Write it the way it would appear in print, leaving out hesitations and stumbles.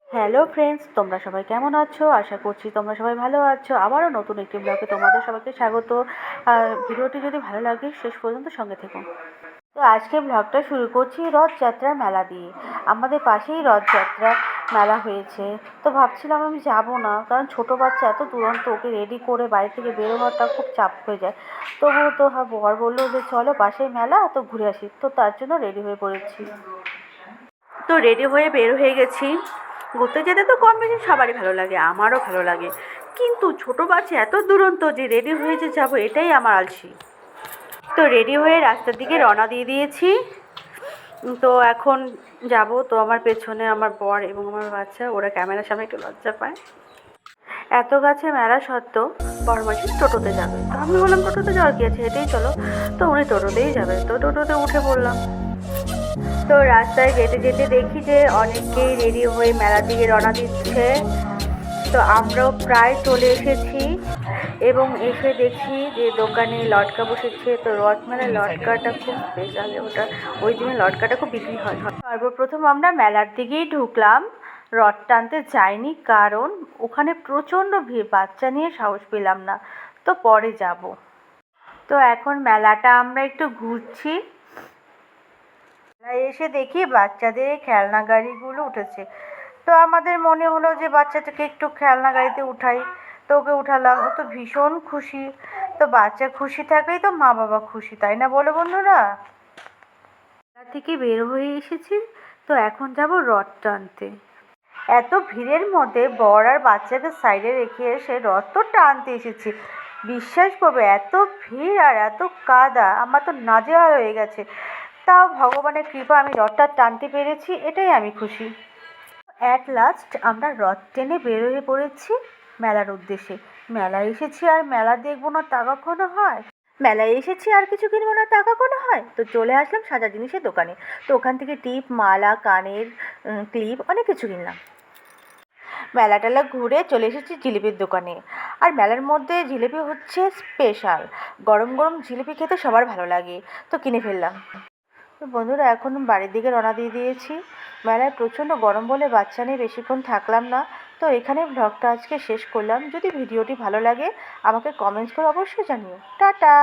Hello friends, তোমরা সবাই কেমন আছো? আশা করছি তোমরা সবাই ভালো আছো। আবারও নতুন একটি ব্লগে তোমাদের সবাইকে স্বাগত। ভিডিওটি যদি ভালো লাগে শেষ পর্যন্ত সঙ্গে থেকো। তো আজকে ব্লগটা শুরু করছি রথযাত্রার মেলা দিয়ে। আমাদের পাশেই রথযাত্রা মেলা হয়েছে। তো ভাবছিলাম আমি যাব না, কারণ ছোট বাচ্চা এত দুরন্ত, ওকে রেডি করে বাড়ি থেকে বের হওয়াটা খুব চাপ হয়ে যায়। তবুও তো বর বললো যে চলো পাশেই মেলা, তো ঘুরে আসি। তো তার জন্য রেডি হয়ে পড়েছি। তো রেডি হয়ে বের হয়ে গেছি। ঘুরতে যেতে তো কম বেশি সবারই ভালো লাগে, আমারও ভালো লাগে, কিন্তু ছোটো বাচ্চা এত দুরন্ত যে রেডি হয়ে যে যাবো এটাই আমার আলসি। তো রেডি হয়ে রাস্তার দিকে রওনা দিয়ে দিয়েছি। তো এখন যাব। তো আমার পেছনে আমার বর এবং আমার বাচ্চা, ওরা ক্যামেরার সামনে একটু লজ্জা পায়। এত কাছে মেলা সত্ত্বেও বড় মাসি টোটোতে যাবে। তো আমি বললাম টোটোতে যাওয়ার কি আছে, হেঁটেই চলো। তো উনি টোটোতেই যাবে, তো টোটোতে উঠে পড়লাম। তো রাস্তায় যেতে যেতে দেখি যে অনেকেই রেডি হয়ে মেলার দিকে রওনা দিচ্ছে। তো আমরাও প্রায় চলে এসেছি এবং এসে দেখি যে দোকানে লটকা বসেছে। তো রথ মেলার লটকাটা খুব স্পেশাল, ওটা ওই দিনে লটকাটা খুব বিক্রি হয়। সর্বপ্রথম আমরা মেলার দিকেই ঢুকলাম, রথ টানতে যাইনি, কারণ ওখানে প্রচণ্ড ভিড়, বাচ্চা নিয়ে সাহস পেলাম না। তো পরে যাব। তো এখন মেলাটা আমরা একটু ঘুরছি। এসে দেখি বাচ্চাদের খেলনা গাড়িগুলো উঠেছে। তো আমাদের মনে হলো যে বাচ্চাটাকে একটু খেলনা গাড়িতে উঠাই। তো ওকে উঠালাম, ও তো ভীষণ খুশি। তো বাচ্চা খুশি থাকলেই তো মা বাবা খুশি, তাই না বলো বন্ধুরা? মেলা থেকে বের হয়ে এসেছি, তো এখন যাব রথ টানতে। এত ভিড়ের মধ্যে বর আর বাচ্চাকে সাইডে রেখে এসে রথ তো টানতে এসেছি। বিশ্বাস করবে, এত ভিড় আর এত কাদা, আমার তো নাজেহাল হয়ে গেছে। তাও ভগবানের কৃপা আমি রথটা টানতে পেরেছি, এটাই আমি খুশি। অ্যাট লাস্ট আমরা রথ টেনে বের হয়ে পড়েছি মেলার উদ্দেশ্যে। মেলায় এসেছি আর মেলা দেখবো না তা কখনো হয়? মেলায় এসেছি আর কিছু কিনবো না তা কখনো হয়? তো চলে আসলাম সাজা জিনিসের দোকানে। তো ওখান থেকে টিপ, মালা, কানের ক্লিপ অনেক কিছু কিনলাম। মেলা টেলা ঘুরে চলে এসেছি জিলিপির দোকানে। আর মেলার মধ্যে জিলিপি হচ্ছে স্পেশাল। গরম গরম জিলিপি খেতে সবার ভালো লাগে, তো কিনে ফেললাম। তো বন্ধুরা এখন বাড়ির দিকে রওনা দিয়ে দিয়েছি। মেলায় প্রচণ্ড গরম বলে বাচ্চা নিয়ে বেশিক্ষণ থাকলাম না। তো এখানে ব্লগটা আজকে শেষ করলাম। যদি ভিডিওটি ভালো লাগে আমাকে কমেন্টস করে অবশ্যই জানিও। টাটা।